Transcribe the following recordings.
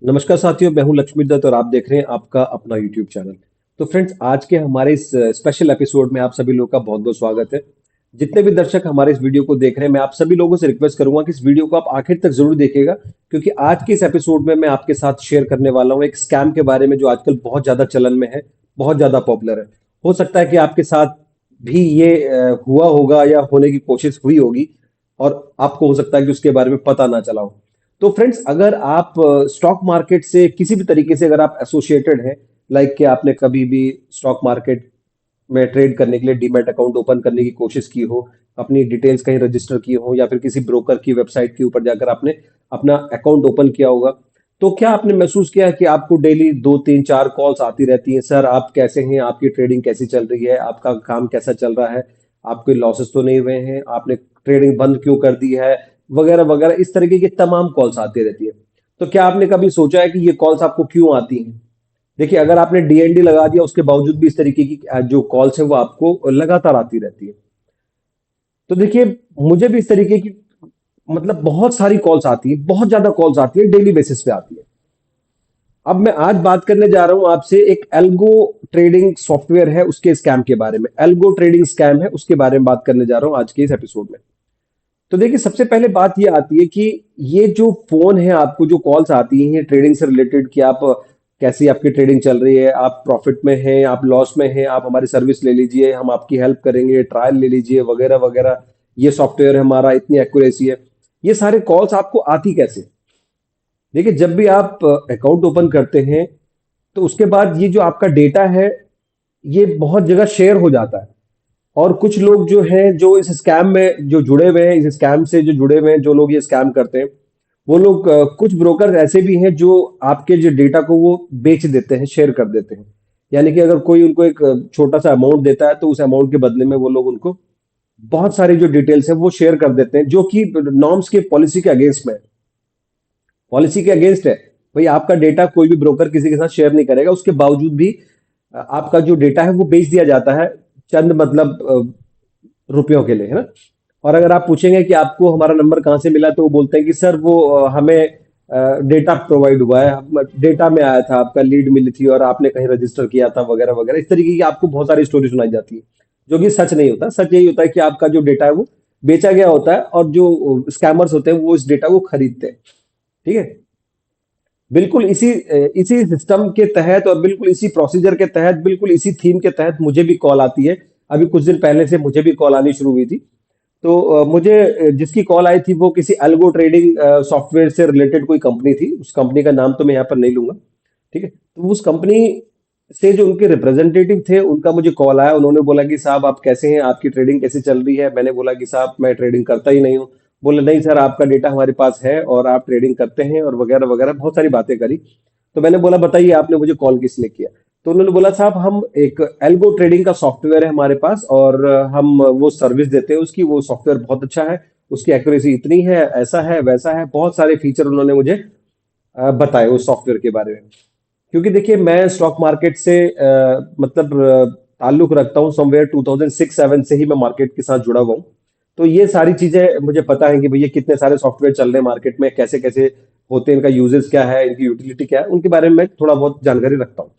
नमस्कार साथियों, मैं हूं लक्ष्मी दत्त और आप देख रहे हैं आपका अपना यूट्यूब चैनल। तो फ्रेंड्स, आज के हमारे इस स्पेशल एपिसोड में आप सभी लोगों का बहुत बहुत स्वागत है। जितने भी दर्शक हमारे इस वीडियो को देख रहे हैं, मैं आप सभी लोगों से रिक्वेस्ट करूंगा कि इस वीडियो को आप आखिर तक जरूर देखिएगा, क्योंकि आज के इस एपिसोड में मैं आपके साथ शेयर करने वाला हूं एक स्कैम के बारे में जो आजकल बहुत ज्यादा चलन में है, बहुत ज्यादा पॉपुलर है। हो सकता है कि आपके साथ भी ये हुआ होगा या होने की कोशिश हुई होगी, और आपको हो सकता है कि उसके बारे में पता ना चला हो। तो फ्रेंड्स, अगर आप स्टॉक मार्केट से किसी भी तरीके से अगर आप एसोसिएटेड हैं, लाइक कि आपने कभी भी स्टॉक मार्केट में ट्रेड करने के लिए डीमैट अकाउंट ओपन करने की कोशिश की हो, अपनी डिटेल्स कहीं रजिस्टर की हो, या फिर किसी ब्रोकर की वेबसाइट के ऊपर जाकर आपने अपना अकाउंट ओपन किया होगा, तो क्या आपने महसूस किया है कि आपको डेली 2 3 4 कॉल्स आती रहती हैं? सर, आप कैसे हैं? आपकी ट्रेडिंग कैसी चल रही है? आपका काम कैसा चल रहा है? आपके लॉसेस तो नहीं हुए हैं? आपने ट्रेडिंग बंद क्यों कर दी है? वगैरह वगैरह, इस तरीके की तमाम कॉल्स आती रहती है। तो क्या आपने कभी सोचा है कि ये कॉल्स आपको क्यों आती हैं? देखिए, अगर आपने डीएनडी लगा दिया उसके बावजूद भी इस तरीके की जो कॉल्स है वो आपको लगातार आती रहती है। तो देखिए, मुझे भी इस तरीके की मतलब बहुत सारी कॉल्स आती है, बहुत ज्यादा कॉल्स आती है, डेली बेसिस पे आती है। अब मैं आज बात करने जा रहा हूं आपसे एक एल्गो ट्रेडिंग सॉफ्टवेयर है उसके स्कैम के बारे में। एल्गो ट्रेडिंग स्कैम है उसके बारे में बात करने जा रहा हूं आज के इस एपिसोड में। तो देखिए, सबसे पहले बात ये आती है कि ये जो फोन है, आपको जो कॉल्स आती हैं ट्रेडिंग से रिलेटेड कि आप कैसी आपकी ट्रेडिंग चल रही है, आप प्रॉफिट में हैं, आप लॉस में हैं, आप हमारी सर्विस ले लीजिए, हम आपकी हेल्प करेंगे, ट्रायल ले लीजिए, वगैरह वगैरह, ये सॉफ्टवेयर हमारा इतनी एक्यूरेसी है। ये सारे कॉल्स आपको आती कैसे? देखिए, जब भी आप अकाउंट ओपन करते हैं, तो उसके बाद ये जो आपका डेटा है, ये बहुत जगह शेयर हो जाता है। और कुछ लोग जो हैं, जो इस स्कैम में जो जुड़े हुए हैं, इस स्कैम से जो जुड़े हुए हैं, जो लोग ये स्कैम करते हैं, वो लोग कुछ ब्रोकर ऐसे भी हैं जो आपके जो डेटा को वो बेच देते हैं, शेयर कर देते हैं। यानी कि अगर कोई उनको एक छोटा सा अमाउंट देता है, तो उस अमाउंट के बदले में वो लोग उनको बहुत सारी जो डिटेल्स है वो शेयर कर देते हैं, जो कि नॉर्म्स के पॉलिसी के अगेंस्ट में है। पॉलिसी के अगेंस्ट है। भाई, आपका डेटा कोई भी ब्रोकर किसी के साथ शेयर नहीं करेगा, उसके बावजूद भी आपका जो डेटा है वो बेच दिया जाता है, चंद मतलब रुपयों के लिए, है ना। और अगर आप पूछेंगे कि आपको हमारा नंबर कहाँ से मिला, तो वो बोलते हैं कि सर वो हमें डेटा प्रोवाइड हुआ है, डेटा में आया था, आपका लीड मिली थी और आपने कहीं रजिस्टर किया था, वगैरह वगैरह। इस तरीके की आपको बहुत सारी स्टोरी सुनाई जाती है, जो कि सच नहीं होता। सच यही होता है कि आपका जो डेटा है वो बेचा गया होता है, और जो स्कैमर्स होते हैं वो इस डेटा को खरीदते हैं। ठीक है। बिल्कुल इसी सिस्टम के तहत और बिल्कुल इसी प्रोसीजर के तहत, बिल्कुल इसी थीम के तहत मुझे भी कॉल आती है। अभी कुछ दिन पहले से मुझे भी कॉल आनी शुरू हुई थी। तो मुझे जिसकी कॉल आई थी वो किसी अल्गो ट्रेडिंग सॉफ्टवेयर से रिलेटेड कोई कंपनी थी। उस कंपनी का नाम तो मैं यहाँ पर नहीं लूंगा। ठीक है। तो उस कंपनी से जो उनके रिप्रेजेंटेटिव थे, उनका मुझे कॉल आया। उन्होंने बोला कि साहब, आप कैसे हैं? आपकी ट्रेडिंग कैसी चल रही है? मैंने बोला कि साहब, मैं ट्रेडिंग करता ही नहीं हूँ। बोले, नहीं सर, आपका डेटा हमारे पास है और आप ट्रेडिंग करते हैं, और वगैरह वगैरह, बहुत सारी बातें करी। तो मैंने बोला, बताइए आपने मुझे कॉल किस लिए किया? तो उन्होंने बोला, साहब, हम एक एल्गो ट्रेडिंग का सॉफ्टवेयर है हमारे पास, और हम वो सर्विस देते हैं उसकी। वो सॉफ्टवेयर बहुत अच्छा है, उसकी एक्यूरेसी इतनी है, ऐसा है, वैसा है, बहुत सारे फीचर उन्होंने मुझे बताए उस सॉफ्टवेयर के बारे में। क्योंकि देखिए, मैं स्टॉक मार्केट से मतलब ताल्लुक रखता हूँ, समवेयर 2006-7 से ही मैं मार्केट के साथ जुड़ा हुआ हूँ। तो ये सारी चीजें मुझे पता है कि भैया कितने सारे सॉफ्टवेयर चल रहे हैं मार्केट में, कैसे कैसे होते हैं, इनका यूजेस क्या है, इनकी यूटिलिटी क्या है, उनके बारे में मैं थोड़ा बहुत जानकारी रखता हूँ।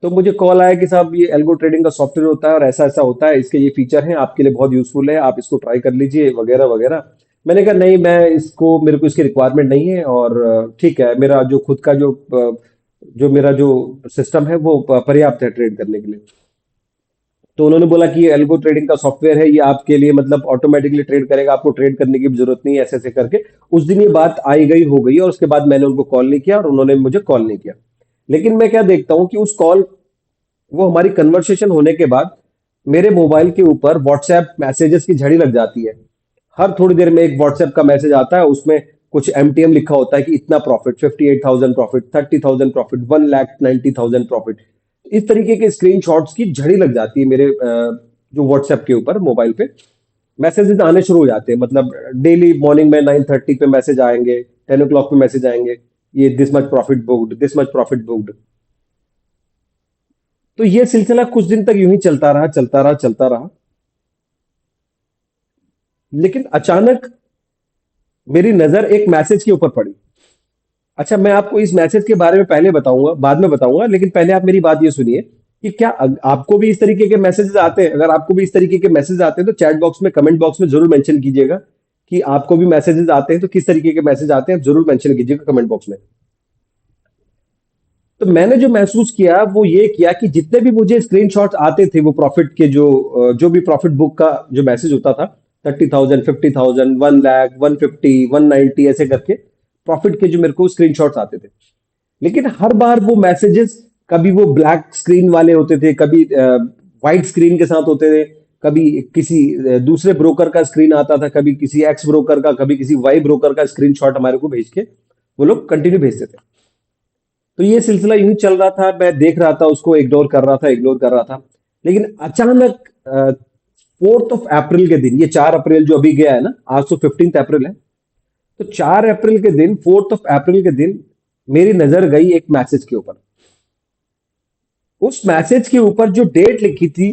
तो मुझे कॉल आया कि साहब, ये एल्गो ट्रेडिंग का सॉफ्टवेयर होता है और ऐसा ऐसा होता है, इसके ये फीचर हैं, आपके लिए बहुत यूजफुल है, आप इसको ट्राई कर लीजिए, वगैरह वगैरह। मैंने कहा, नहीं, मेरे को इसकी रिक्वायरमेंट नहीं है, और ठीक है, मेरा जो खुद का जो मेरा जो सिस्टम है वो पर्याप्त है ट्रेड करने के लिए। तो उन्होंने बोला कि ये एल्गो ट्रेडिंग का सॉफ्टवेयर है, ये आपके लिए मतलब ऑटोमेटिकली ट्रेड करेगा, आपको ट्रेड करने की भी जरूरत नहीं है, ऐसे ऐसे करके। उस दिन ये बात आई गई हो गई, और उसके बाद मैंने उनको कॉल नहीं किया और उन्होंने मुझे कॉल नहीं किया। लेकिन मैं क्या देखता हूँ कि उस कॉल वो हमारी कन्वर्सेशन होने के बाद मेरे मोबाइल के ऊपर व्हाट्सएप मैसेजेस की झड़ी लग जाती है। हर थोड़ी देर में एक व्हाट्सएप का मैसेज आता है, उसमें कुछ एमटीएम लिखा होता है कि इतना प्रॉफिट, 58,000 प्रॉफिट, 30,000 प्रॉफिट, 1,90,000 प्रॉफिट। इस तरीके के स्क्रीनशॉट्स की झड़ी लग जाती है मेरे जो व्हाट्सएप के ऊपर मोबाइल पे मैसेजेस आने शुरू हो जाते हैं। मतलब डेली मॉर्निंग में 9:30 पे मैसेज आएंगे, 10 o'clock पे मैसेज आएंगे, ये this much profit booked, this much profit booked. तो ये सिलसिला कुछ दिन तक यूं ही चलता रहा, चलता रहा, चलता रहा। लेकिन अचानक मेरी नजर एक मैसेज के ऊपर पड़ी। अच्छा, मैं आपको इस मैसेज के बारे में पहले बताऊंगा, बाद में बताऊंगा, लेकिन पहले आप मेरी बात ये सुनिए कि क्या आपको भी इस तरीके के मैसेजेस आते हैं? अगर आपको भी इस तरीके के मैसेज आते हैं तो चैट बॉक्स में, कमेंट बॉक्स में जरूर मेंशन कीजिएगा कि आपको भी मैसेजेस आते हैं, तो किस तरीके के मैसेज आते हैं आप जरूर मेंशन कीजिएगा कमेंट बॉक्स में। तो मैंने जो महसूस किया वो ये किया कि जितने भी मुझे स्क्रीनशॉट्स आते थे वो प्रॉफिट के, जो भी प्रॉफिट बुक का जो मैसेज होता था, 30,000, 50,000, 1 लाख, 150, 190 ऐसे करके प्रॉफिट के जो मेरे को स्क्रीनशॉट्स आते थे। लेकिन हर बार वो मैसेजेस, कभी वो ब्लैक स्क्रीन वाले होते थे, कभी व्हाइट स्क्रीन के साथ होते थे, कभी किसी दूसरे ब्रोकर का स्क्रीन आता था, कभी किसी एक्स ब्रोकर का, कभी किसी वाई ब्रोकर का स्क्रीनशॉट हमारे को भेज के वो लोग कंटिन्यू भेजते थे। तो ये सिलसिला यूं ही चल रहा था, मैं देख रहा था उसको, इग्नोर कर रहा था, इग्नोर कर रहा था। लेकिन अचानक 4 अप्रैल के दिन, ये 4 अप्रैल जो अभी गया है ना, आज तो 15 अप्रैल है, तो 4 अप्रैल के दिन, 4 अप्रैल के दिन मेरी नजर गई एक मैसेज के ऊपर। उस मैसेज के ऊपर जो डेट लिखी थी,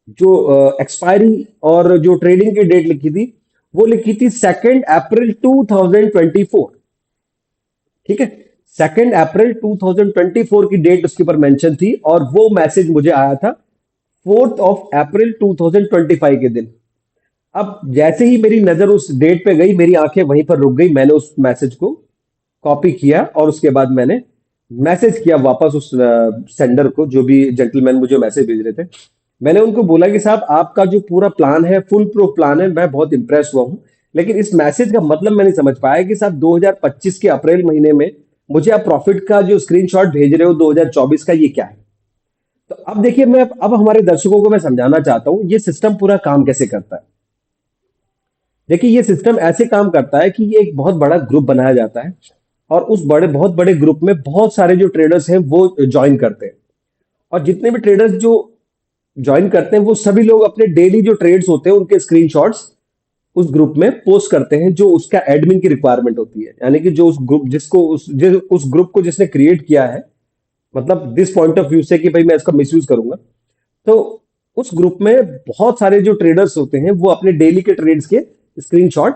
जो एक्सपायरी और जो ट्रेडिंग की डेट लिखी थी, वो लिखी थी 2 अप्रैल 2024। ठीक है, 2 अप्रैल 2024 की डेट उसके ऊपर मेंशन थी, और वो मैसेज मुझे आया था 4 अप्रैल 2025 के दिन। अब जैसे ही मेरी नजर उस डेट पे गई, मेरी आंखें वहीं पर रुक गई। मैंने उस मैसेज को कॉपी किया और उसके बाद मैंने मैसेज किया वापस उस सेंडर को, जो भी जेंटलमैन मुझे मैसेज भेज रहे थे। मैंने उनको बोला कि साहब, आपका जो पूरा प्लान है, फुल प्रूफ प्लान है, मैं बहुत इंप्रेस हुआ हूं, लेकिन इस मैसेज का मतलब मैं नहीं समझ पाया कि साहब 2025 के अप्रैल महीने में मुझे आप प्रॉफिट का जो स्क्रीनशॉट भेज रहे हो 2024 का, ये क्या है? तो अब देखिए, मैं अब हमारे दर्शकों को मैं समझाना चाहता हूं ये सिस्टम पूरा काम कैसे करता है। देखिए, ये सिस्टम ऐसे काम करता है कि ये एक बहुत बड़ा ग्रुप बनाया जाता है, और उस बहुत बड़े ग्रुप में बहुत सारे जो ट्रेडर्स हैं वो ज्वाइन करते हैं। और जितने भी ट्रेडर्स जो ज्वाइन करते हैं वो सभी लोग अपने डेली जो ट्रेड्स होते हैं उनके स्क्रीनशॉट्स उस ग्रुप में पोस्ट करते हैं, जो उसका एडमिन की रिक्वायरमेंट होती है। यानी कि जो उस ग्रुप उस ग्रुप को जिसने क्रिएट किया है, मतलब दिस पॉइंट ऑफ व्यू से कि भाई मैं इसका मिसयूज करूंगा, तो उस ग्रुप में बहुत सारे जो ट्रेडर्स होते हैं वो अपने डेली के ट्रेड्स के स्क्रीनशॉट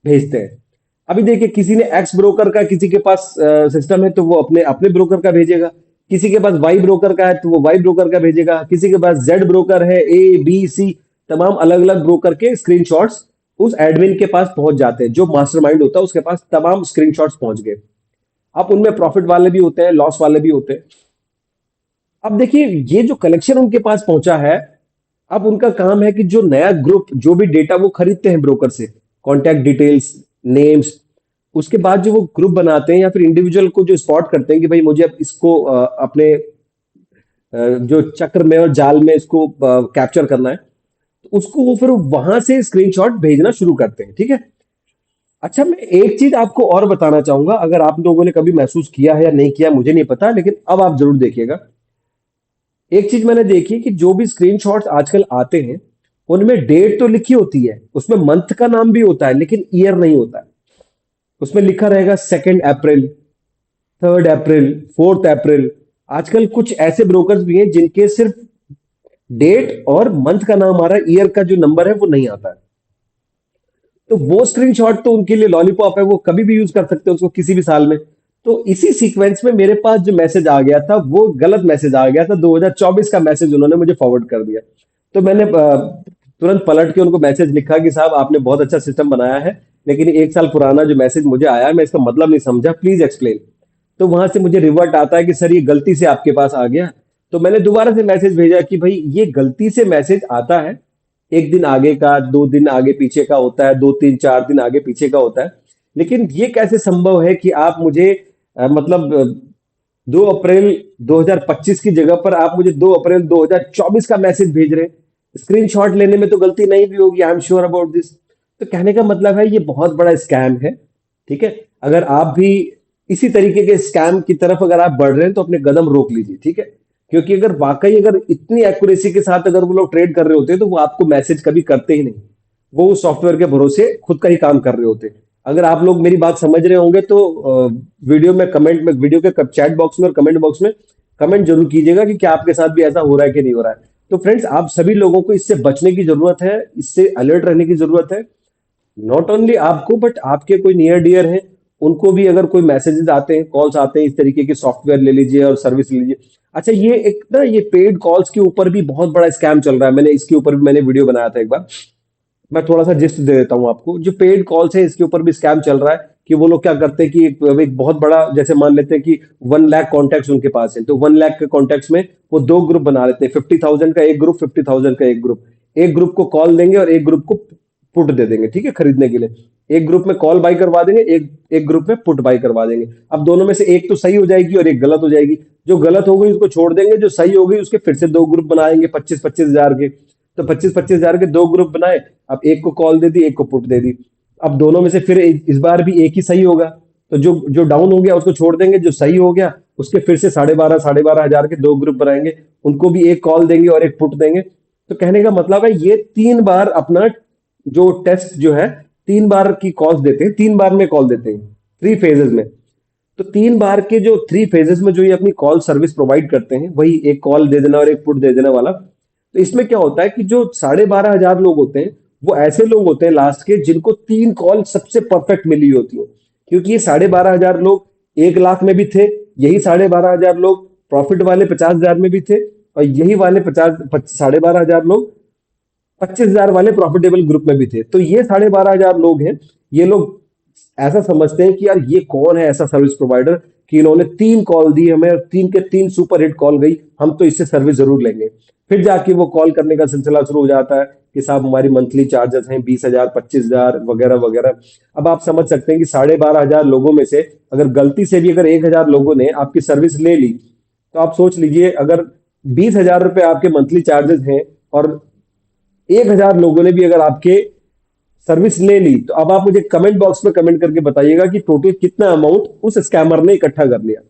भेजते हैं। अभी देखिए, किसी ने एक्स ब्रोकर का, किसी के पास सिस्टम है तो वो अपने अपने ब्रोकर का भेजेगा, किसी के पास वाई ब्रोकर का है तो वो वाई ब्रोकर का भेजेगा, किसी के पास जेड ब्रोकर है, ए बी सी, तमाम अलग अलग ब्रोकर के स्क्रीनशॉट्स उस एडमिन के पास पहुंच जाते हैं। जो मास्टरमाइंड होता है उसके पास तमाम स्क्रीनशॉट्स पहुंच गए। अब उनमें प्रॉफिट वाले भी होते हैं, लॉस वाले भी होते हैं। अब देखिए, ये जो कलेक्शन उनके पास पहुंचा है, अब उनका काम है कि जो नया ग्रुप जो भी डेटा वो खरीदते हैं ब्रोकर से, कॉन्टैक्ट डिटेल्स, नेम्स, उसके बाद जो वो ग्रुप बनाते हैं या फिर इंडिविजुअल को जो स्पॉट करते हैं कि भाई मुझे अब इसको अपने जो चक्र में और जाल में इसको कैप्चर करना है, तो उसको वो फिर वहां से स्क्रीनशॉट भेजना शुरू करते हैं। ठीक है। अच्छा, मैं एक चीज आपको और बताना चाहूंगा, अगर आप लोगों ने कभी महसूस किया है या नहीं किया मुझे नहीं पता, लेकिन अब आप जरूर देखिएगा। एक चीज मैंने देखी कि जो भी स्क्रीनशॉट्स आजकल आते हैं उनमें डेट तो लिखी होती है, उसमें मंथ का नाम भी होता है, लेकिन ईयर नहीं होता है। उसमें लिखा रहेगा 2 अप्रैल, 3 अप्रैल, 4 अप्रैल। आजकल कुछ ऐसे ब्रोकर्स भी हैं जिनके सिर्फ डेट और मंथ का नाम आ रहा है, ईयर का जो नंबर है वो नहीं आता है। तो वो स्क्रीनशॉट तो उनके लिए लॉलीपॉप है, वो कभी भी यूज कर सकते हैं उसको, किसी भी साल में। तो इसी सीक्वेंस में मेरे पास जो मैसेज आ गया था वो गलत मैसेज आ गया था, 2024 का मैसेज उन्होंने मुझे फॉरवर्ड कर दिया। तो मैंने तुरंत पलट के उनको मैसेज लिखा कि साहब, आपने बहुत अच्छा सिस्टम बनाया है, लेकिन 1 साल पुराना जो मैसेज मुझे आया है मैं इसका मतलब नहीं समझा, प्लीज एक्सप्लेन। तो वहां से मुझे रिवर्ट आता है कि सर ये गलती से आपके पास आ गया। तो मैंने दोबारा से मैसेज भेजा कि भाई ये गलती से मैसेज आता है, 1 दिन आगे का, 2 दिन आगे पीछे का होता है, 2 3 4 दिन आगे पीछे का होता है। लेकिन ये कैसे संभव है कि आप मुझे मतलब 2 अप्रैल 2025 की जगह पर आप मुझे 2 अप्रैल 2024 का मैसेज भेज रहे हैं? स्क्रीनशॉट लेने में तो गलती नहीं भी होगी, I am sure about this. तो कहने का मतलब है ये बहुत बड़ा स्कैम है। ठीक है। अगर आप भी इसी तरीके के स्कैम की तरफ अगर आप बढ़ रहे हैं तो अपने कदम रोक लीजिए। ठीक है। क्योंकि अगर वाकई अगर इतनी एक्यूरेसी के साथ अगर वो लोग ट्रेड कर रहे होते हैं तो वो आपको मैसेज कभी करते ही नहीं। वो उस सॉफ्टवेयर के भरोसे खुद का ही काम कर रहे होते हैं। अगर आप लोग मेरी बात समझ रहे होंगे तो वीडियो के चैट बॉक्स में और कमेंट बॉक्स में कमेंट जरूर कीजिएगा कि क्या आपके साथ भी ऐसा हो रहा है कि नहीं हो रहा है। तो फ्रेंड्स, आप सभी लोगों को इससे बचने की जरूरत है, इससे अलर्ट रहने की जरूरत है। नॉट ओनली आपको, बट आपके कोई नियर डियर है उनको भी अगर कोई मैसेजेस आते हैं, कॉल्स आते हैं इस तरीके के, सॉफ्टवेयर ले लीजिए और सर्विस ले लीजिए। अच्छा, ये एक ना ये पेड कॉल्स के ऊपर भी बहुत बड़ा स्कैम चल रहा है। मैंने इसके ऊपर भी मैंने वीडियो बनाया था एक बार। मैं थोड़ा सा जिस्ट दे देता हूँ आपको। जो पेड कॉल्स है इसके ऊपर भी स्कैम चल रहा है कि वो लोग क्या करते हैं कि एक बहुत बड़ा, जैसे मान लेते हैं कि 1 लाख कॉन्टैक्ट्स उनके पास है, तो 1 लाख के कॉन्टैक्ट्स में वो दो ग्रुप बना लेते हैं। 50,000 का एक ग्रुप, 50,000 का एक ग्रुप। एक ग्रुप को कॉल देंगे और एक ग्रुप को पुट दे देंगे, ठीक है, खरीदने के लिए। एक ग्रुप में कॉल बाई करवा देंगे, एक एक ग्रुप में पुट बाई करवा देंगे। अब दोनों में से एक तो सही हो जाएगी और एक गलत हो जाएगी। जो गलत हो गई उसको छोड़ देंगे, जो सही हो गई उसके फिर से दो ग्रुप बनाएंगे 25-25 हजार के। तो 25-25 हजार के दो ग्रुप बनाए। अब एक को कॉल दे दी, एक को पुट दे दी। अब दोनों में से फिर इस बार भी एक ही सही होगा। तो जो जो डाउन हो गया उसको छोड़ देंगे, जो सही हो गया उसके फिर से 12,500 के दो ग्रुप बनाएंगे। उनको भी एक कॉल देंगे और एक पुट देंगे। तो कहने का मतलब है ये 3 बार अपना जो टेस्ट जो है, 3 बार की कॉल्स देते हैं, 3 बार में कॉल देते हैं, 3 फेजेस में। तो 3 बार के जो 3 फेजेस में जो ये अपनी कॉल सर्विस प्रोवाइड करते हैं, वही एक कॉल दे देना और एक पुट दे देने वाला। तो इसमें क्या होता है कि जो 12,500 लोग होते हैं, वो ऐसे लोग होते हैं लास्ट के जिनको 3 कॉल सबसे परफेक्ट मिली होती है। क्योंकि ये 12,500 लोग 1 लाख में भी थे, यही 12,500 लोग प्रॉफिट वाले 50,000 में भी थे, और यही वाले 12,500 लोग 25,000 वाले प्रॉफिटेबल ग्रुप में भी थे। तो ये 12,500 लोग हैं। ये लोग ऐसा समझते हैं कि यार ये कौन है ऐसा सर्विस प्रोवाइडर कि इन्होंने 3 कॉल दी हमें और 3 के 3 सुपर हिट कॉल गई, हम तो इससे सर्विस जरूर लेंगे। फिर जाके वो कॉल करने का सिलसिला शुरू हो जाता है कि साहब हमारी मंथली चार्जेस हैं 20,000, 25,000 वगैरह वगैरह। अब आप समझ सकते हैं कि 12,500 लोगों में से अगर गलती से भी अगर 1,000 लोगों ने आपकी सर्विस ले ली, तो आप सोच लीजिए, अगर 20,000 रुपए आपके मंथली चार्जेस हैं और 1,000 लोगों ने भी अगर आपके सर्विस ले ली, तो अब आप मुझे कमेंट बॉक्स में कमेंट करके बताइएगा कि टोटल कितना अमाउंट उस स्कैमर ने इकट्ठा कर लिया।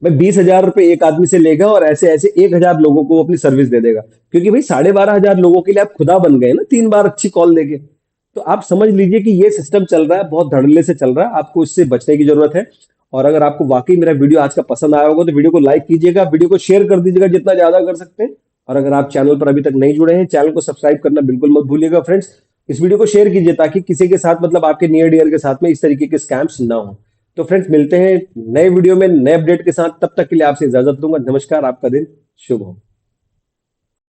मैं 20,000 रुपए एक आदमी से लेगा और ऐसे ऐसे 1,000 लोगों को अपनी सर्विस दे देगा। क्योंकि भाई 12,500 लोगों के लिए आप खुदा बन गए ना, 3 बार अच्छी कॉल देके। तो आप समझ लीजिए कि ये सिस्टम चल रहा है, बहुत धड़ल्ले से चल रहा है, आपको इससे बचने की जरूरत है। और अगर आपको वाकई मेरा वीडियो आज का पसंद आया होगा तो वीडियो को लाइक कीजिएगा, वीडियो को शेयर कर दीजिएगा जितना ज्यादा कर सकते हैं। और अगर आप चैनल पर अभी तक नहीं जुड़े हैं, चैनल को सब्सक्राइब करना बिल्कुल मत भूलिएगा फ्रेंड्स। इस वीडियो को शेयर कीजिए ताकि किसी के साथ, मतलब आपके नियर डियर के साथ में इस तरीके के स्कैम्स ना हो। तो फ्रेंड्स, मिलते हैं नए वीडियो में नए अपडेट के साथ। तब तक के लिए आपसे इजाजत दूंगा। नमस्कार, आपका दिन शुभ हो।